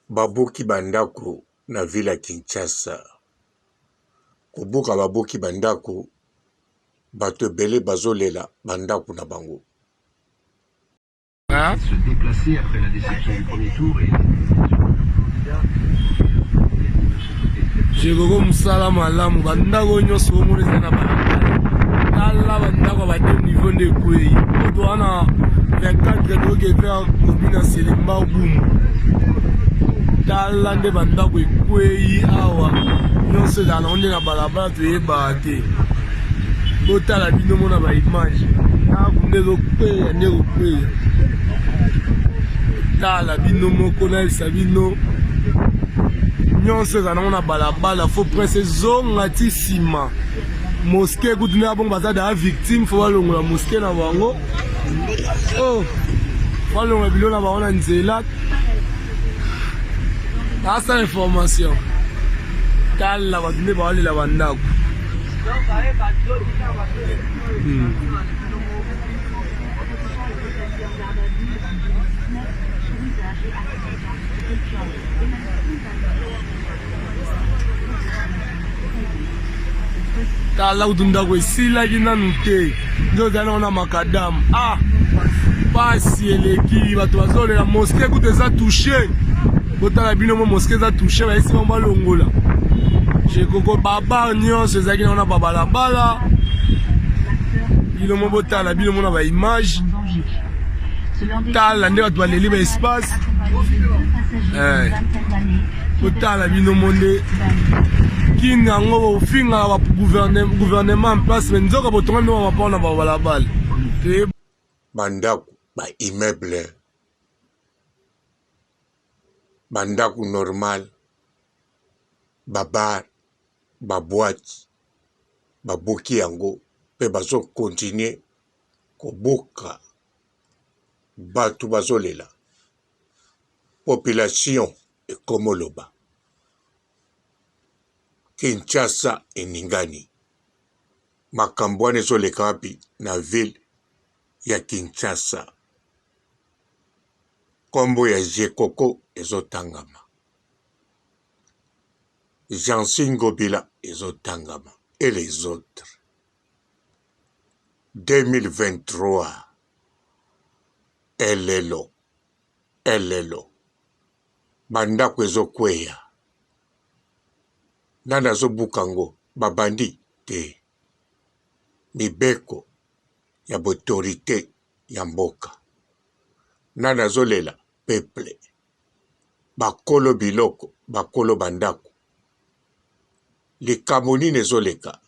babuki bandako na ville ya Kinshasa. Kobuka babuki bandako, bato ebele bazolela bandako na bango. Se déplacer après la déception du premier tour et je gogo musala malamu bandako nyonso omoleza na balabala tala bandako bade niveau de kwei oto wana 24 doke vers commune Selemba Bumu tala nde bandako ekwei awa nyonso ezala onde na balabala toyeba te botala bino mona baimage nakunde ezokweya nde kokweya tala bino moko nayebisa bino nyonso ezala na balabala fo prince ezonga ti nsima moske kutu nde abongo baza daa victime fo balongola moske na bango balongola bilo na bango na nzela asa information tala bato nde bawalela bandako tala kutu ndako esilaki nanu te nde ozali na makadamu pasi eleki bato bazolela moske kutu eza touche botala bino mo moske eza touche bayesi bango balongola jekoko babar nyonso ezalaki na babalabala bino mo botala bino mo na baimage tala nde bato baleli baespace botala bino mo nde kini yango bofingaka gouvernement en place me nzoka botonga nde bamapao na babalabala bandako baimmeuble bandako normal babar baboite babuki yango mpe bazokontinue kobuka bato bazolela population ekomoloba Kinshasa eningani makambo wana ezoleka wapi na ville ya Kinshasa kombo ya Jekoko ezotangama Jansi Ngobila ezotangama et les autres 2023 elelo bandako ezokweya nani azobuka ngo babandi te mibeko ya botorite ya mboka nani azolela peuple bakolo biloko bakolo bandako likambo nini ezoleka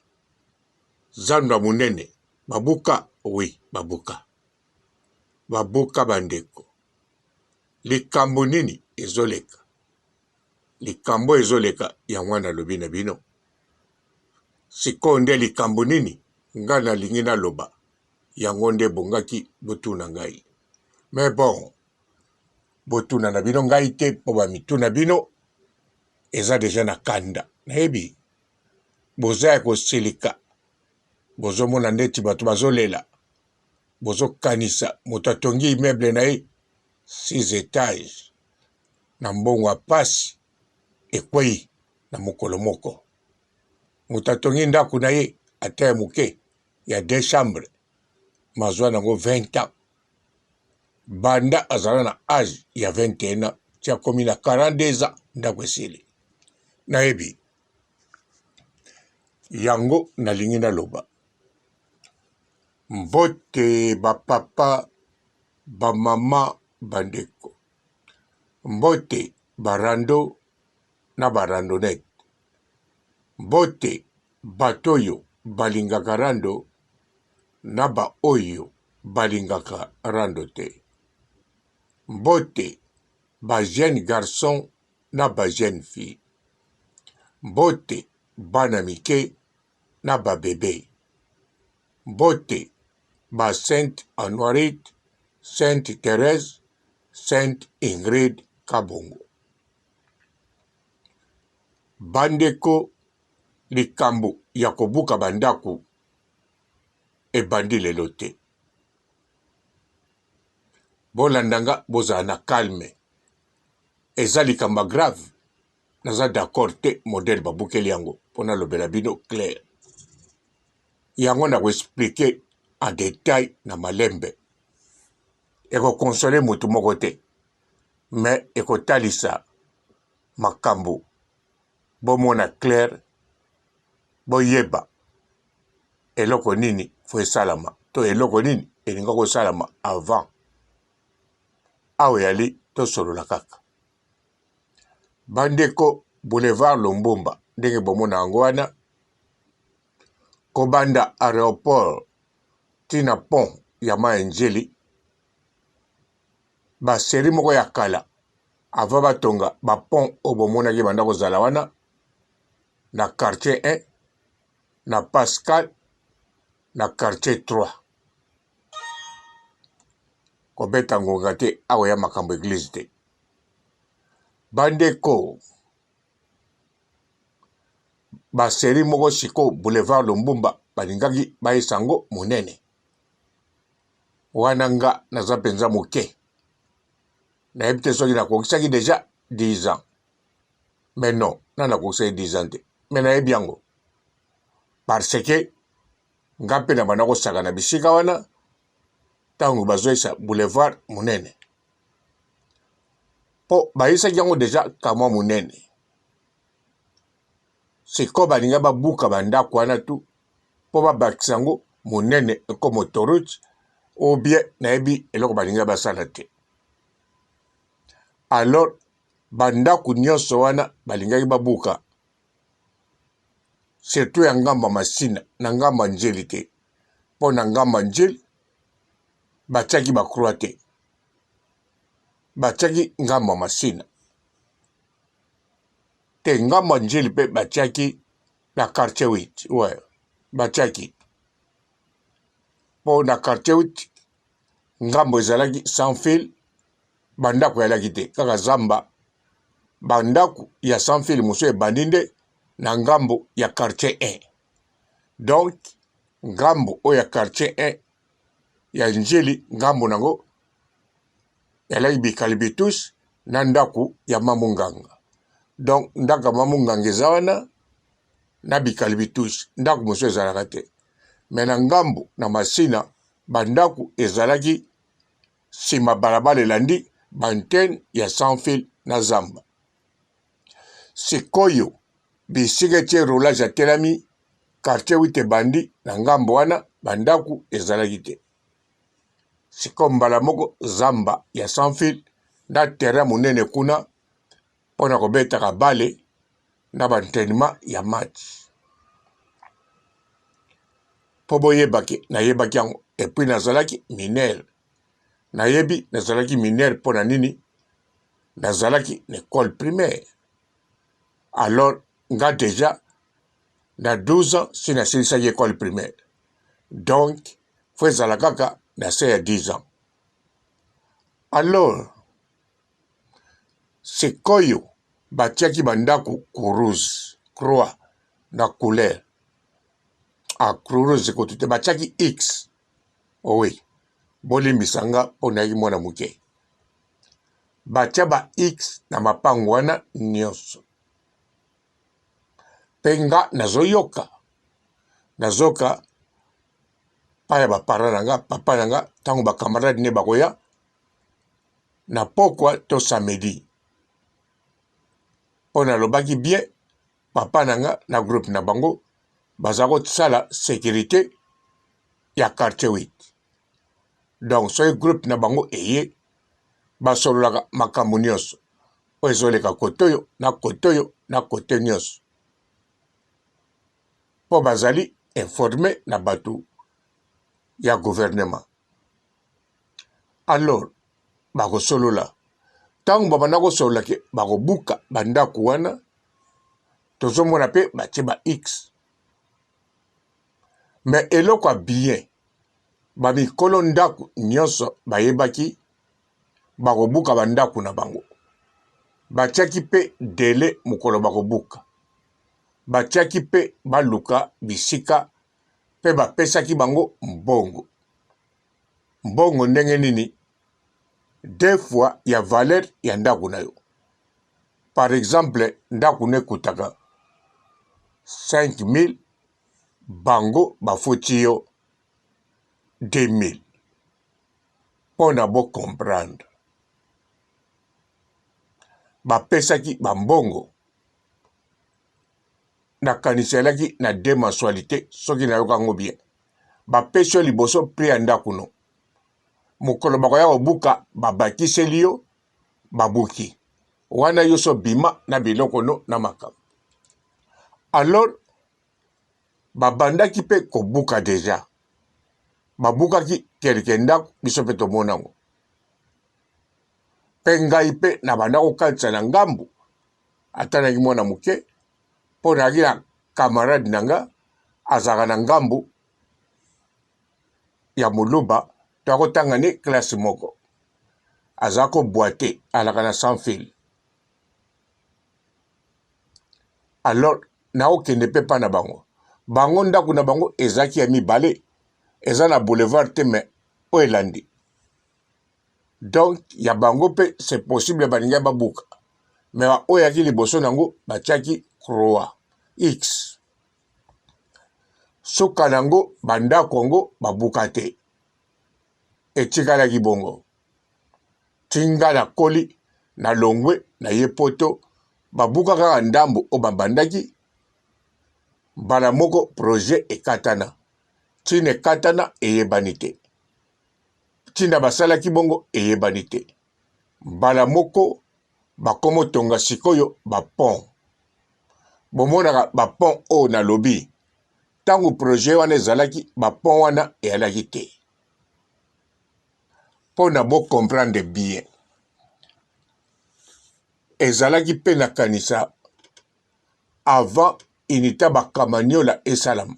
zando ya monene babuka oui babuka bandeko likambo nini ezoleka likambo ezoleka ya mwana lobi na bino sikoyo nde likambo nini nga nalingi naloba yango nde bongaki botuna ngai mais bon botuna na bino ngai te mpo bamituna bino eza deja na kanda nayebi boza ya kosilika bozomona ndeti bato bazolela bozokanisa moto atongi immeuble na ye 6 étages na mbongo ya pasi ekwei na mokolo moko moto atongi ndako na ye ata ya moke ya 2 chambres mazwa nango 20 ans banda azala na age ya 21 ans ti akomi na 42 ans ndako esili nayebi yango nalingi naloba mbote bapapa bamama bandeko mbote barando na barandonete mbote bato oyo balingaka rando na baoyo balingaka rando te mbote bajeune garçon na bajeune fille mbote bana mike na babebe mbote ba Sainte Honorite, Sainte Thérèse, Sainte Ingrid Kabongo bandeko likambo ya kobuka bandako ebandi lelo te bolandanga bozala na calme eza likambo grave naza d'accord te modèle babukeli yango mpona lobela bino clair yango na koexplike en détail na malembe ekokonsole motu moko te mais ekotalisa makambo bomona clair boyeba eloko nini fo esalama to eloko nini elinga kosalama avant awa yali tosolola kaka bandeko boulevard Lumbumba ndenge bomona yango wana kobanda aéroport tina pont ya Mayenjeli baseri moko ya kala avant batonga bapont oyo bomonaki banda kozala wana na quartier 1 na Pascal na quartier 3 kobeta ngonga te awa ya makambo église te bandeko baseri moko siko boulevard Lumbumba balingaki bayesango monene wana nga naza mpenza moke nayebi te soki nakokisaki déjà 10 ans mais non nakokisaki 10 ans te mais nayebi yango parce que nga mpe na banda kosaka na bisika wana ntango bazoyisa boulevard monene mpo bayisaki yango déjà kamwa monene siko balinga babuka bandako wana tu mpo babakisa yango monene ekoma autoroute ou bien nayebi eloko balinga basala te alors bandako nyonso wana balingaki babuka surtout ya ngamba masina na ngamba njeli te mpo na ngamba njeli batiaki bakroa te batiaki ngamba masina te ngamba njeli mpe batiaki na quartier 8 ouais batiaki mpo na quartier 8 ngambo ezalaki sans fil bandako yalaki te kaka zamba bandako ya sans fil mosusu ebandi nde na ngambo ya quartier 1 donc ngambo oyo ya quartier 1 ya njeli ngambo nango yalaki bikali bitusi na ndako ya mamunganga donc ndako ya mamunganga eza wana na bikali bitusi ndako mosusu ezalaka te me na ngambo na masina bandako ezalaki nsima balabala elandi bantene ya sans fil na zamba sikoyo bisika etie roulage atelami quartier 8 ebandi na ngambo wana bandako ezalaki te sikoyo mbala moko zamba ya sans fil na terrain monene kuna mpona kobetaka bale na bantenema ya match mpo boyebaki nayebaki yango epuis nazalaki minere nayebi nazalaki minere mpo na nini nazalaki na école primaire alors nga déjà na 12 ans si nasilisaki école primaire donc fo ezala kaka na se ya 10 ans alors sikoyo batiaki bandako couruse croix na couleur a couruse kotu te batiaki x oui bolimbisa nga mpo nayaki mwana moke batia ba x na mapango wana nyonso mpe nga nazoka pa ya bapara na nga papa na nga ntango bakamarade ne bakoya na pokwa to samedi mpo nalobaki bien papa na nga na groupe na bango baza kosala sécurité ya quartier 8 donc soki groupe na bango eye basololaka makambo nyonso oyo ezoleka kote oyo na kote oyo na kote nyonso mpo bazali informe na bato ya gouvernement alors bakosolola ntango babanda kosolola ke bakobuka bandako wana tozomona mpe batie ba x me eloko ya bien bamikolo ndako nyonso bayebaki bakobuka bandako na bango batiaki mpe dele mokolo bakobuka batiaki mpe baluka bisika mpe bapesaki bango mbongo ndenge nini 2 fois ya valeur ya ndako na yo par exemple ndako nekutaka 5000 bango bafuti yo 2000 mpona bo comprendre bapesaki bambongo nakaniselaki na deux mensualité soki nayokango bien bapesi yo liboso prix ya ndako no mokolo bakoya kobuka babakiseli yo babuki wana yo so bima na biloko no na makambo alors babandaki pe kobuka deja babukaki kelke ndako biso mpe tomonango mpe ngai mpe nabanda kokanisa na ngambu ata naki mwana moke mpo nayaki na camarade na nga azalaka na ngambu ya moluba toakotanga ne classe moko aza kobwate alaka na sans fil alors naokende mpe mpa na bango ndako na bango ezalaki ya mibale eza na boulevard te me oyo elandi donc ya bango mpe c'est possible baninga babuka me oyo yaki liboso nango batiaki croix x soka nango bandako yango babuka te etikalaki bongo tinga na koli na longwe na ye poto babuka kaka ndambo oyo babandaki mbala moko projet ekatana ntina ekatana eyebani te ntina basalaki bongo eyebani te mbala moko bakomotonga sikoyo bapont bomonaka bapont oyo nalobi ntango projet wana ezalaki bapont wana eyalaki te mpo na bocomprendre bien ezalaki mpe na kanisa avant unité bakamaniola esalama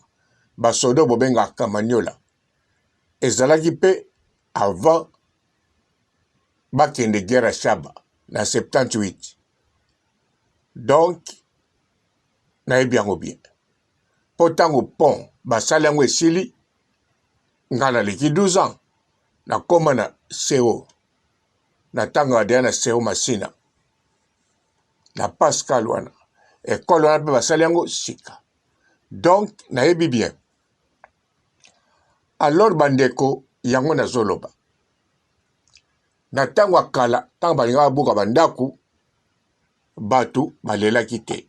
basoda bobengaka kamaniola ezalaki mpe avant bakende guerre ya shaba na 78 donc nayebi yango bien mpo ntango pont basali yango esili nga naleki 12 ans nakoma na CO na ntango adeya na CO Masina na Pascal wana ekole wana mpe basali yango sika donc nayebi bien alors bandeko yango nazoloba na ntango akala ntango balingaka babuka bandako bato balelaki te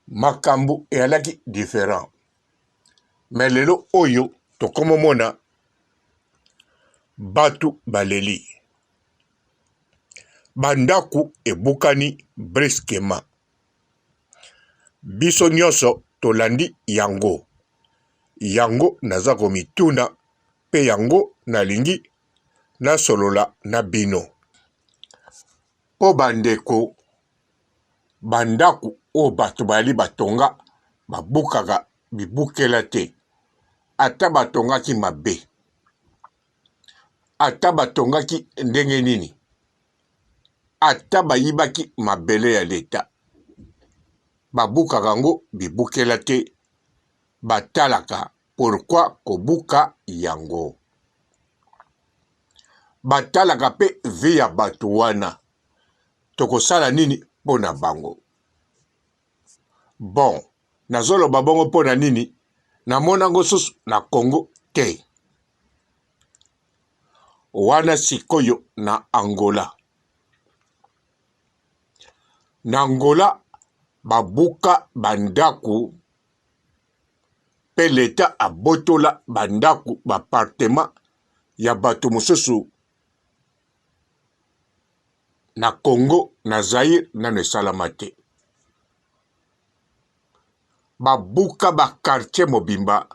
makambo eyalaki différent mais lelo oyo tokomomona bato baleli bandako ebukani brusquement biso nyonso tolandi yango naza komituna mpe yango nalingi nasolola na bino mpo bandeko bandako oyo bato bayali batonga babukaka bibukela te ata batongaki mabe ata batongaki ndenge nini ata bayibaki mabele ya leta babukaka yango bibukela te batalaka pourquoi kobuka yango batalaka mpe vi ya bato wana tokosala nini mpo na bango bon nazoloba bongo mpo na nini namonango susu na Congo te wana sikoyo na Angola babuka bandako mpe leta abotola bandako bapartema ya bato mosusu na Congo na Zaire nano esalama te babuka bakartier mobimba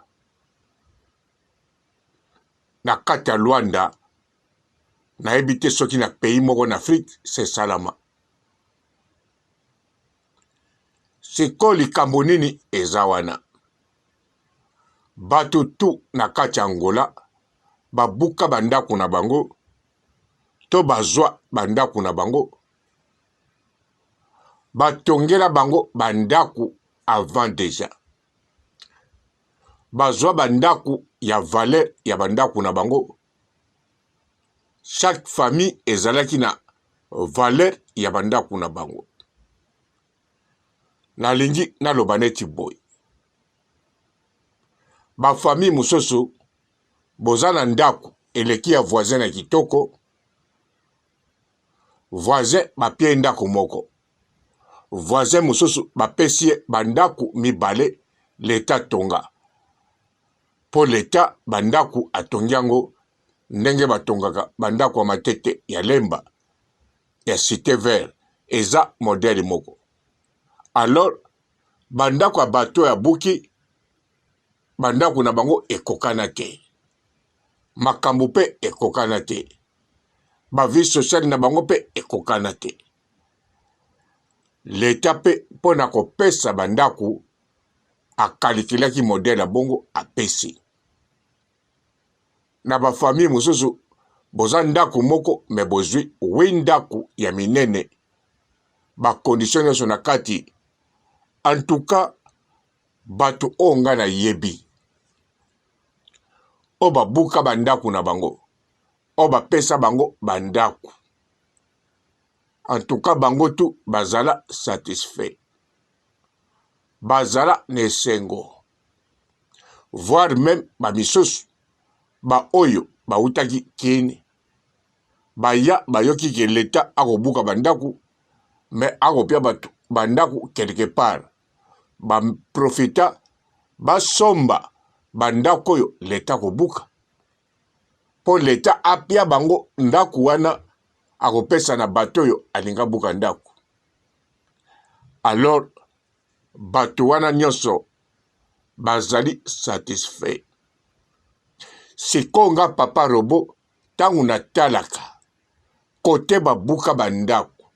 na kati ya Luanda nayebi te soki na pays moko na Afrique c'est salama siko likambo nini eza wana bato tu na kati ya Angola babuka bandako na bango to bazwa bandako na bango batongela bango bandako avant déjà bazwa bandako ya valeur ya bandako na bango chaque famille ezalaki na valeur ya bandako na bango. Nalingi naloba neti boy. Ba famille mususu boza na ndako eleki ya voisin na kitoko. Voisin bapie ndako moko. Voisin mususu bapesi ye bandako mibale l'État tonga. Po l'État bandako atongi yango ndenge batongaka bandako ya matete ya Lemba ya Cité Vert eza modèle moko. Alors bandako ya bato ya buki bandako na bango ekokana te. Makambo pe ekokana te. Ba vie sociale na bango pe ekokana te. L'État pe pona kopesa bandako akalikilaki modèle bongo apesi. Na ba famille mususu boza ndako moko me bozwi ndako ya minene. Ba condition nyonso na kati. En tout cas bato onga na yebi. O babuka bandako na bango. O bapesa bango bandako. En tout cas bango tu bazala satisfait. Bazala nesengo. Voire même ba misusu ba oyo ba utaki kini. Ba ya ba yoki ke l'État akobuka bandako mais akopia batu bandako quelque part. Ba profita ba somba bandako yo l'État kobuka. Po l'État apia bango ndako wana akopesa na bato yo alinga buka ndako. Alors bato wana nyonso bazali satisfait. Sikonga papa robo tangu natalaka kote babuka bandako.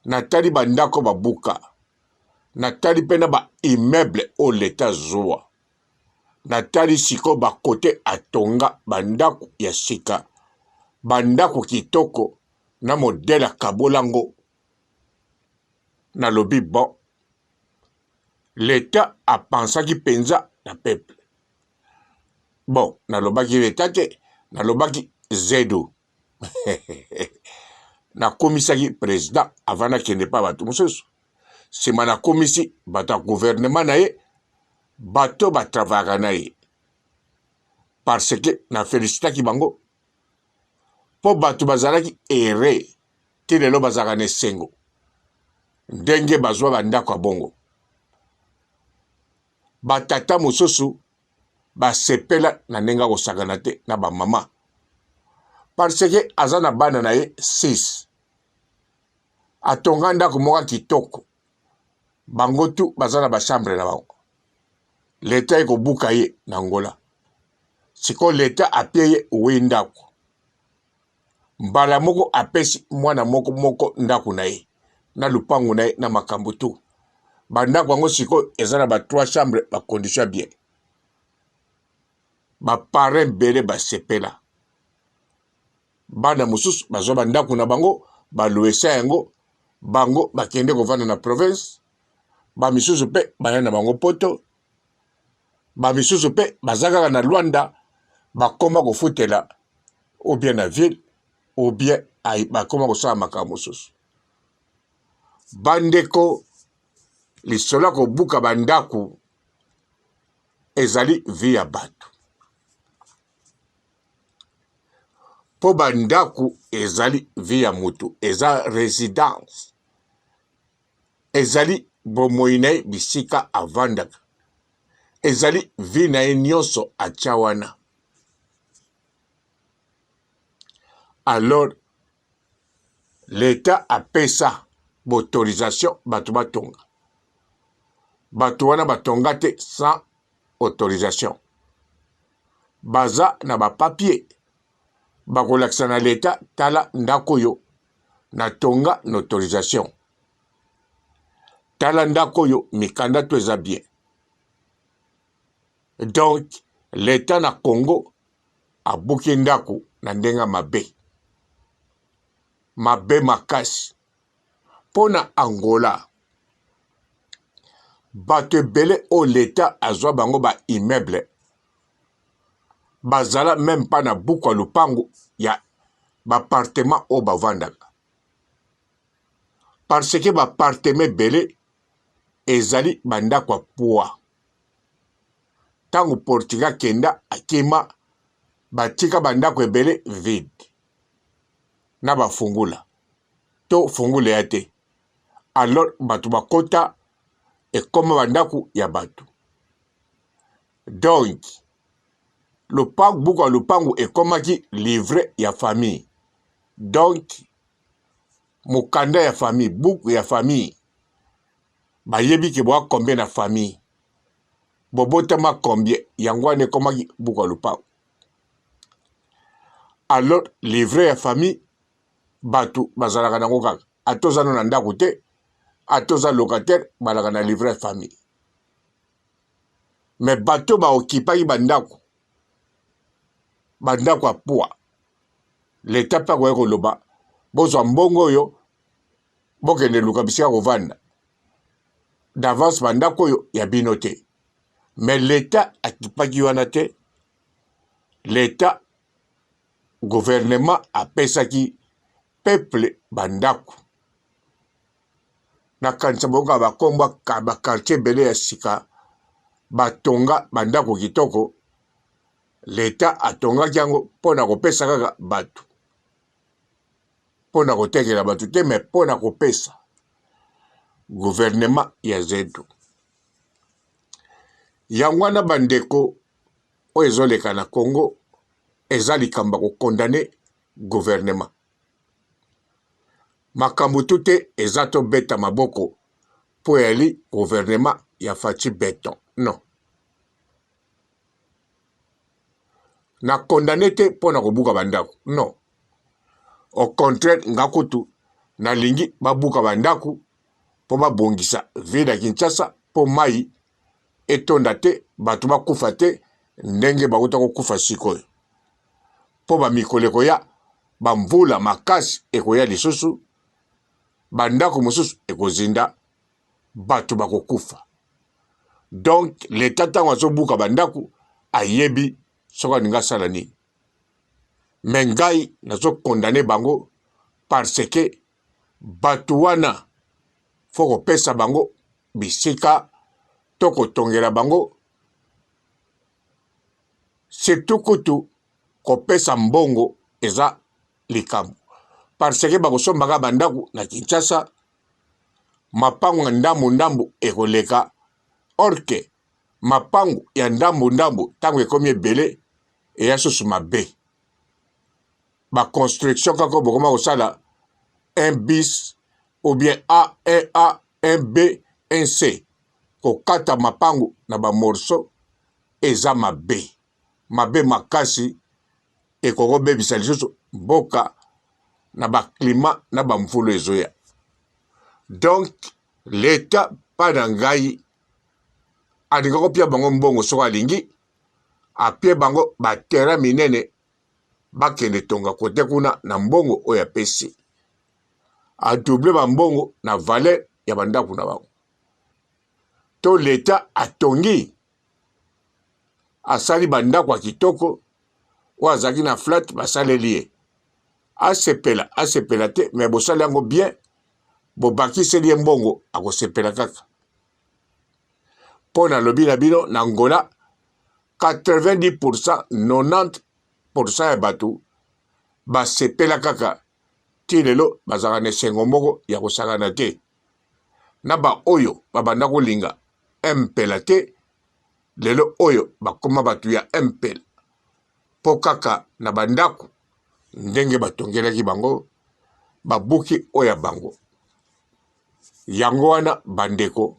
Natali bandako babuka. Natali pena ba immeuble o l'État zoa. Natali siko ba kote atonga bandako ya sika. Bandako kitoko na modèle kabolango. Na lobi bon. L'État a pensé ki penza na peuple. Bon, na lobaki l'État te, na lobaki zedo. Na komisaki président avant na kende pa bato mususu. Sima na komisi bata gouvernement na ye, bato batravaka na ye. Parce que na félicitaki bango. Po bato bazalaki ere, ti lelo bazalaka na sengo. Ndenge bazwa bandako ya bongo. Batata mususu basepela na nenga kosakana te na ba mama. Parce que aza na bana na ye 6. Atonga ndako moka kitoko. Bango tu baza na ba chambre na bango. L'État ekobuka ye na Angola. Siko l'État apie ye uwe ndako. Mbala moko apesi mwana moko ndako na ye. Na lupango na ye na makambo tu. Bandako bango siko eza na ba 3 chambres ba condition bien. Ba parrain bele ba sepela. Bana mususu bazwa bandako na bango ba luesa yango bango bakende kovanda na province. Ba misusu pe baya na bango poto. Ba misusu pe bazaka na Luanda bakoma kofutela ou bien na ville ou bien bakoma kosala makambo mususu. Bandeko lisola kobuka bandako ezali via bato. Po bandako ezali via mutu, eza résidence. Ezali bomoine bisika avandaka. Ezali vina ye nyonso achawana. Alors l'État apesa autorisation bato batonga. Bato wana batonga te sans autorisation. Baza na ba papier. Bakolakisa na l'État tala ndako yo na tonga na autorisation. Tala ndako yo mikanda to eza bien. Donc l'État na Congo abuki ndako na ndenga mabe. Mabe makasi. Pona Angola. Bato ebele o l'État azwa bango ba immeuble. Bazala même pas na buku lupango ya appartement au bavandaka. Parce que appartement belé ezali bandako ya poa. Tango Portugal kenda akima batika bandako ebele vide. Na bafungula. To fungula ya te. Alors batu bakota ekoma bandako ya batu. Donc lopango buka lopango ekomaki livre ya famille. Donc mukanda ya famille, buku ya famille. Bayebi ke boa combien na famille. Bobotama combien yango ane komaki buka lopango. Alors livre ya famille batu bazalaka nango kaka. Atoza no ndako te, atoza locataire balaka na livre ya famille. Mais bato ba okipaki bandako. Bandako apua. L'État pa kwa koloba. Bozo mbongo yo. Bokende luka bisika kovanda. D'avance bandako yo ya binote. Mais l'État akipaki wana te. L'État gouvernement apesaki peuple bandako. Na kanisa boka bakomba ba quartier belé ya sika. Batonga bandako kitoko. L'État atonga kiango pona kopesa kaka batu. Pona kotekela batu te mais pona kopesa. Gouvernement ya zetu. Yangwana bandeko o ezoleka na Congo ezali kamba ko condamner gouvernement. Makambo tute ezato beta maboko po yali gouvernement ya Faci Beton. Non. Na condamné te pona kobuka bandako. Non. Au contraire, ngakutu na lingi babuka bandako po babongisa vida Kinshasa po mai etonda te batu bakufa te ndenge bakuta kokufa sikoyo. Po ba mikoleko ya bamvula makasi ekoya lisusu bandako mosusu ekozinda batu bakokufa. Donc l'État tango azobuka bandako ayebi soka ninga sala nini. Mengai nazo condamné bango parce que batu wana foko pesa bango bisika toko tongela bango surtout kutu ko pesa mbongo eza likambo parce que bako sombaka bandako na Kinshasa mapango ndambu ekoleka orke mapango ya ndambu tango ekomi ebele eya susu mabe. Ba construction kako bokoma kosala un bis ou bien A, 1A, 1B, 1C. Kokata mapango na ba morceau eza mabe. Mabe makasi ekoko bebisa lisusu mboka na ba climat na ba mvula ezoya. Donc l'État pa na ngai alinga kopia bango mbongo soko alingi apie bango batera minene bakende tonga kote kuna na mbongo oyo apesi adouble ba mbongo na valeur ya bandako na bango. To l'État atongi asali bandako ya kitoko wazaki na flat basaleli ye asepela te mais bosali yango bien bobakiseli ye mbongo akosepela kaka. Pona lobi na bino na Angola 90% 90% ya batu basepela kaka ti lelo bazaka na esengo moko ya kosangana te na ba oyo babanda kolinga mpela te lelo oyo bakoma batu ya mpela po kaka na bandako ndenge batongelaki bango babuki oya bango. Yango wana bandeko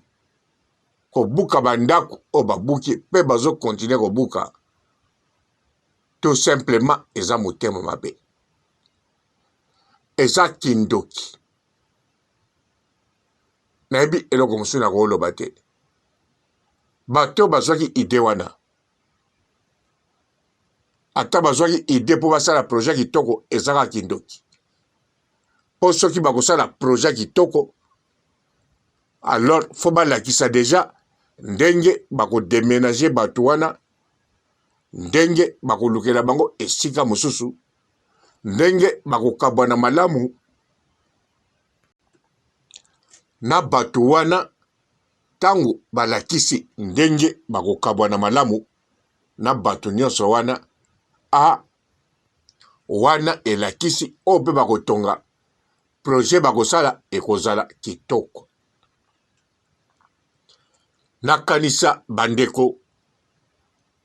kobuka bandako o babuki pe bazo continuer kobuka tout simplement eza motema mabe. Eza kindoki. Nayebi eloko mosusu na koloba te. Bato bazwaki ide wana. Ata bazwaki ide po basala projet kitoko ezaka kindoki. Po soki bakosala projet kitoko alors faut balakisa déjà ndenge bako déménager bato wana ndenge bakolukela bango esika mosusu ndenge bakokabwana malamu na bato wana tango balakisi ndenge bakokabwana malamu na bato nyonso wana wana elakisi oyo mpe bakotonga projet bakosala ekozala kitoko. Nakanisa bandeko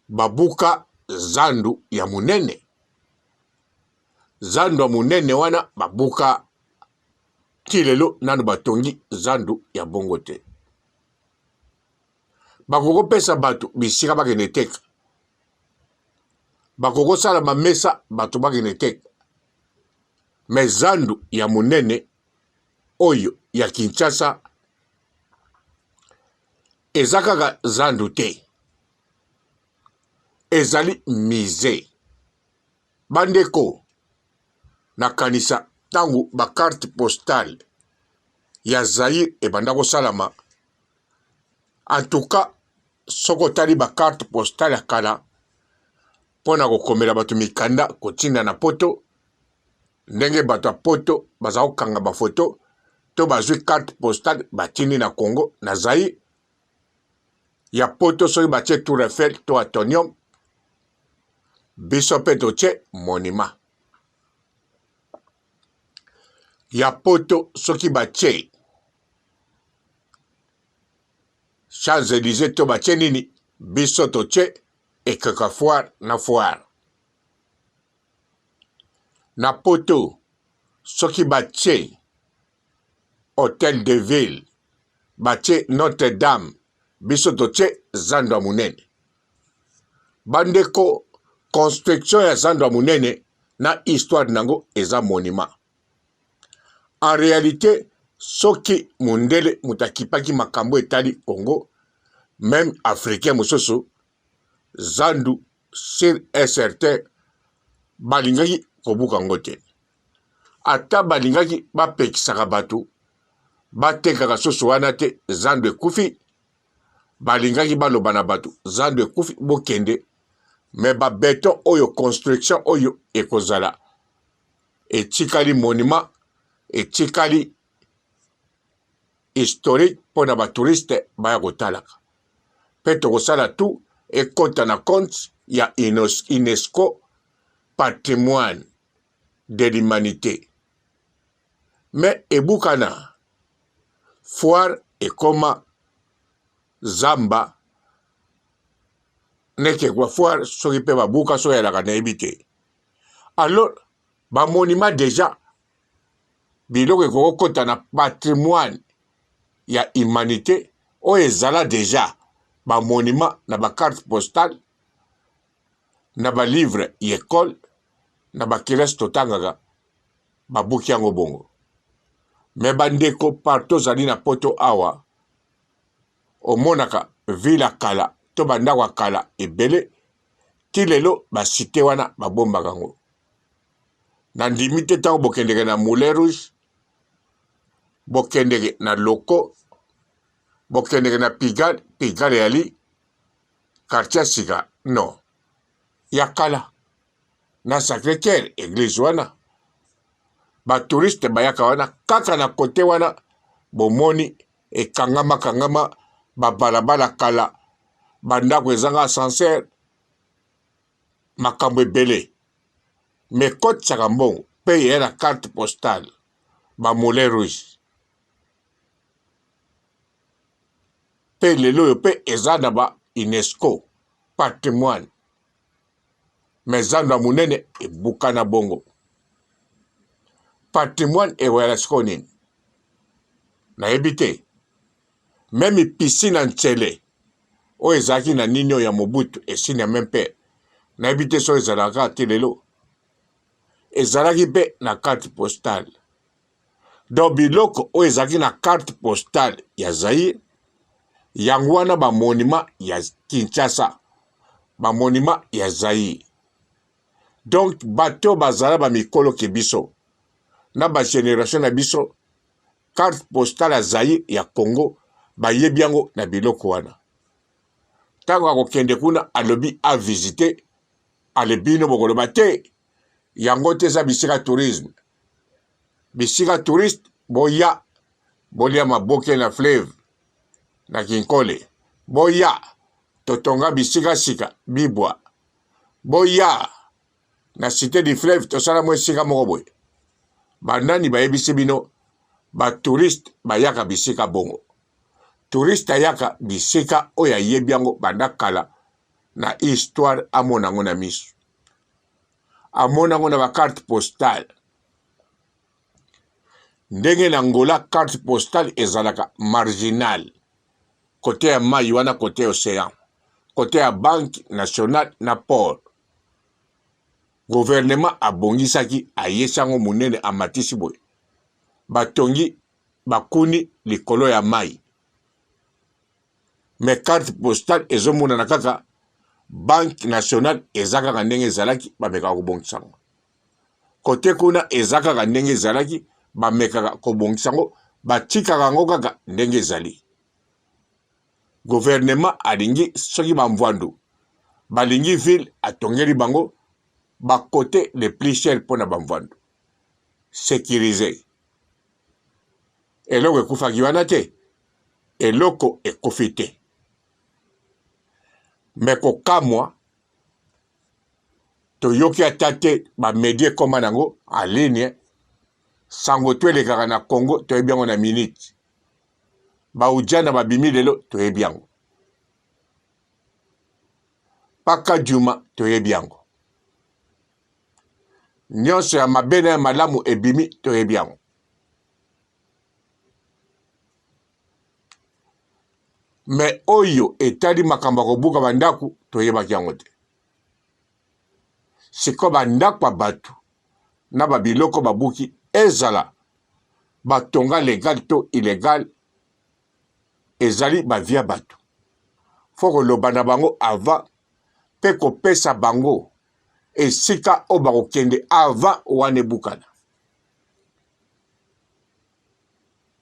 babuka zandu ya munene. Zandu ya munene wana babuka tilelo nanu batongi zandu ya bongo te. Bakokopesa bato bisika bakende teka. Bakokosala bamesa bato bakende teka. Me zandu ya munene oyo ya Kinshasa ezakaka zandu te. Ezali mize. Bandeko nakanisa tangu ba carte postale ya Zaïre ebanda kosalama. En tout cas, soko tali ba carte postale ya kala pona kokomela bato mikanda kotinda na poto ndenge bato ya poto baza kokanga ba photo to bazwi carte postale batini na Congo na Zaïre ya poto soki batie Tour Eiffel to Atonium biso mpe totie monument ya poto soki batie Champs-Élysées to batie nini biso totie ekeka foire na foire na poto soki batie Hôtel de Ville batie Notre-Dame biso totie zando ya munene. Bandeko construction ya zando ya munene na histoire nango eza monument. En réalité soki mundele mutakipaki makambo etali Congo même africain mosusu zandu sur un certain balingaki kobuka ngo te. Ata balingaki bapekisaka bato batekaka soso wana te zandu ekufi balingaki baloba na bato zandu ekufi bokende me babeton oyo construction oyo ekozala etikali monument etikali historique pona batouriste baya kotalaka mpe tokosala tu ekota na compte ya UNESCO patrimoine de l'humanité. Mais ebukana foire ekoma zamba neke kwa foire soki pe babuka so yalaka na ebite. Alors ba monument déjà biloko ekokota na patrimoine ya humanité oyo ezala déjà ba monument na ba carte postale na ba livre école na ba kelasi totangaka babuki yango bongo. Me bandeko partout zali na poto awa omonaka vila kala to bandako kala ebele ti lelo basite wana babombaka yango. Na ndimi te ntango bokendeke na Moulin Rouge, bokendeke na Loko, bokendeke na Pigalle yali quartier sika non ya kala na Sacré-Cœur église wana batouriste bayaka wana kaka na kote wana bomoni ekangama babalabala kala bandako ezanga ascenseur makambo ebele me kotisaka mbongo mpe yeye na carte postale ba Moulin Rouge mpe lelo oyo mpe eza na ba UNESCO patrimoine me zando ya munene ebuka na bongo. Patrimoine ewela siko nini nayebi te. Meme piscine ya Ntsele oyo ezalaki na nini oyo ya Mobutu esini ya meme mpe nayebi te so ezalaka te lelo ezalaki mpe na carte postale. Donc biloko oyo ezalaki na carte postale ya Zaïre yango wana ba monument ya Kinshasa ba monument ya Zaïre. Donc bato bazala ba mikolo ke biso na ba génération na biso carte postale ya Zaïre ya Congo bayebi yango na biloko wana. Tango akokende kuna alobi a visiter alebino bokoloba te yango te eza bisika tourisme bisika touriste boya bolia maboke na fleuve na Kinkole boya totonga bisika sika bibwa boya na cité du fleuve tosala mwa esika moko boye banani bayebisi bino batouriste bayaka bisika bongo touriste ayaka bisika oyo ayebi yango banda kala na histoire amona yango na miso amona yango na bacarte postale ndenge na Angola carte postale ezalaka marginal côté ya mai wana côté océan côté ya banque nationale na port gouvernement abongisaki ayesango munene amatisi boye batongi bakuni likolo ya mai mais carte postale ezomona na kaka banque nationale ezaka ndenge ezalaki bameka kobongisango côté kuna ezaka ndenge ezalaki bameka kobongisango batikaka ngo kaka ndenge ezali gouvernement alingi soki bamvwandu balingi ville atongeli bango ba côté le plus cher pour na bamvwandu sécurisé eloko ekufaki wana te eloko ekufi te me kokamwa toyoki ata te bamedie ekoma nango en ligne sango toelekaka na Congo toyebi yango na minute baujana babimi lelo toyebi yango paka juma toyebi yango nyonso ya mabe na ya malamu ebimi toyebi yango me oyo etali makambo kobuka bandaku toyebaki yango te siko bandaku ya bato na babiloko babuki ezala batonga legal to illégal ezali bavia bato fo koloba na bango avant mpe kopesa bango esika o bakokende avant wana ebukana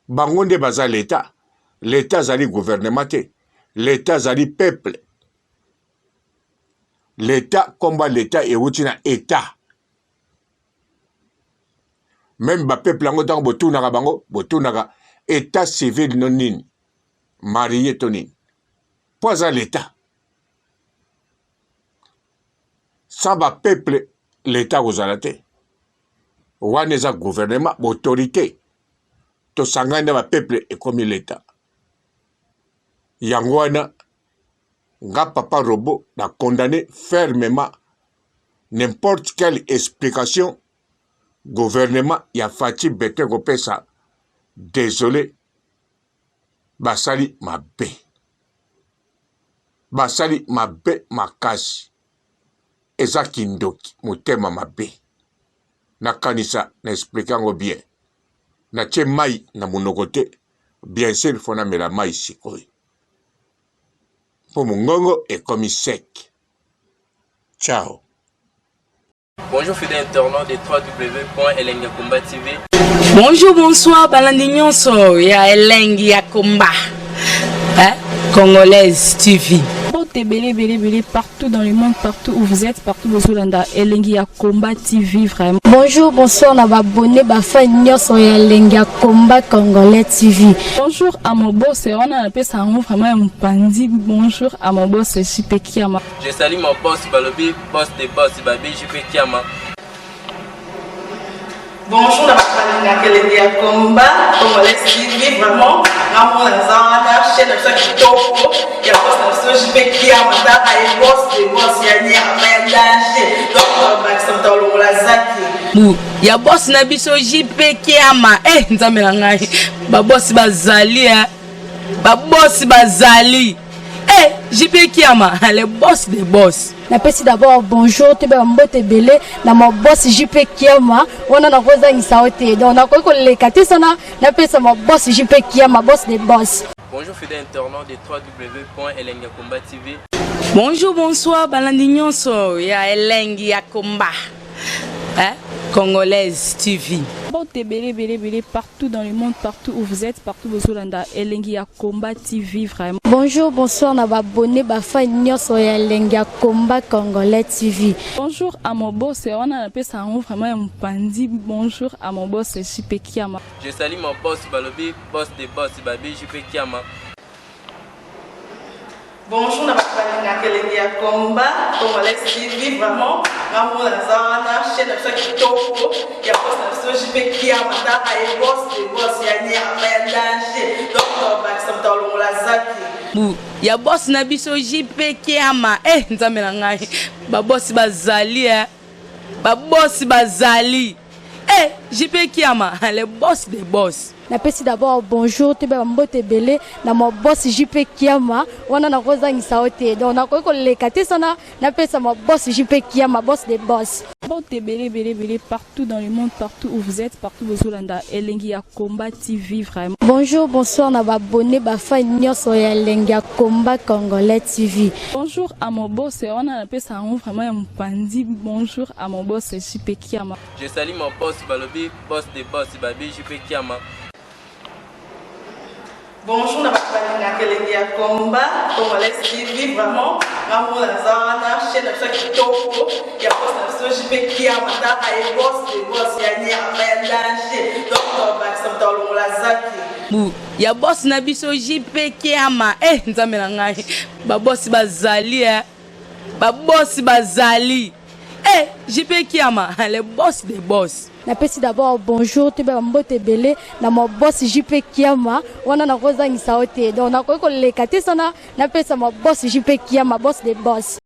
bango nde baza leta l'État azali gouvernement te l'État azali peuple l'État komba l'État euti na État même ba peuple yango ntango botunaka bango botunaka État civil no nini marié to nini po aza l'État sans ba peuple l'État kozala te wana eza gouvernement autorité tosangani na ba peuple ekomi l'État yango wana nga papa robot na condamné fermement n'importe quelle explication gouvernement ya Faci Bete kopesa désolé basali mabe makasi eza kindoki motema mabe nakanisa na explique yango bien na tie mai na monoko te bien sûr fo namela mai sikoyo pour mon gongo est comme sec. Ciao. Bonjour fidèles internautes de www.elengiakomba TV. Bonjour, bonsoir, balandi nyonso ya Elengiakomba Congolaise TV. Belé partout dans le monde, partout où vous êtes, partout où vous êtes, Elengiakomba TV vraiment. Bonjour, bonsoir, on a abonné bafa nyonso ya Elengiakomba Congolais TV. Bonjour à mon boss, on a appelé ça vraiment un pandi. Bonjour à mon boss, JP Kiama. Je salue mon boss Balobi, boss des boss Babi, JP Kiama. Bonjour, la Elengiakomba Congolais TV vraiment. Ramon Zana, chaîne de ça qui topo, il y a boss de JP Kiama, et boss des boss, il y a un donc Maxime Tolo Lazaki. Il y a boss na biso JP Kiama, nzambe na ngai, ba boss bazali ba boss bazali. JP Kiama, le boss des boss. Napesi d'abord bonjour, tu es mbote belé, na mon boss JP Kiama, on a na rosa ngisaote. Donc na ko le katisana, napesa mon boss JP Kiama, boss des boss. Bonjour fidèles internautes de www.elengiakomba TV. Bonjour, bonsoir, balandi nyonso ya Elengiakomba Congolaise TV. Bote belé partout dans le monde, partout où vous êtes, partout où vous êtes, Elengi ya Combat TV vraiment. Bonjour, bonsoir, na abonné bafa nyonso ya Elengi ya Combat Congolais TV. Bonjour à mon boss, on a appelé ça vraiment un pandi. Bonjour à mon boss, JP Kiama. Je salue mon boss Balobi, boss des boss, Babi JP Kiama. Bonjour, na bafalinga Elengi ya Combat Congolais TV vraiment. Ngamo na zana chaîne ça kitoko ya boss na JP Kiama ta ay boss des boss ya ni ya danger. Donc ba ça mtalo la zaki. Bu ya boss na biso JP Kiama nzambe na ngai ba boss bazali ba boss bazali JP Kiama le boss des boss. Napesi d'abord bonjour te ba mbote belé na mo boss JP Kiama wana na kozangisa ote donc na ko lekate sana napesa mo boss JP Kiama boss des boss. Bote belé partout dans le monde, partout où vous êtes, partout où vous êtes, Elengi ya Combat TV vraiment. Bonjour, bonsoir, na abonné bafa nyonso ya Elengi ya Combat Congolais TV. Bonjour à mon boss, on a appelé ça vraiment un pandi. Bonjour à mon boss, JP Kiama. Je salue mon boss Balobi, boss des boss, Babi JP Kiama. Bonjour, na bafalinga Elengi ya Combat Congolais TV vraiment. Ngamo na zana chaîne ça kitoko ya boss na JP Kiama ta ay boss des boss ya ni ya danger. Donc ba ça mtalo la zaki. Bu ya boss na biso JP Kiama nzambe na ngai ba boss bazali ba boss bazali JP Kiama le boss des boss. Napesi d'abord bonjour te ba mbote belé na mo boss JP Kiama wana na kozangisa ote donc na ko lekate sana napesa mo boss JP Kiama boss des boss.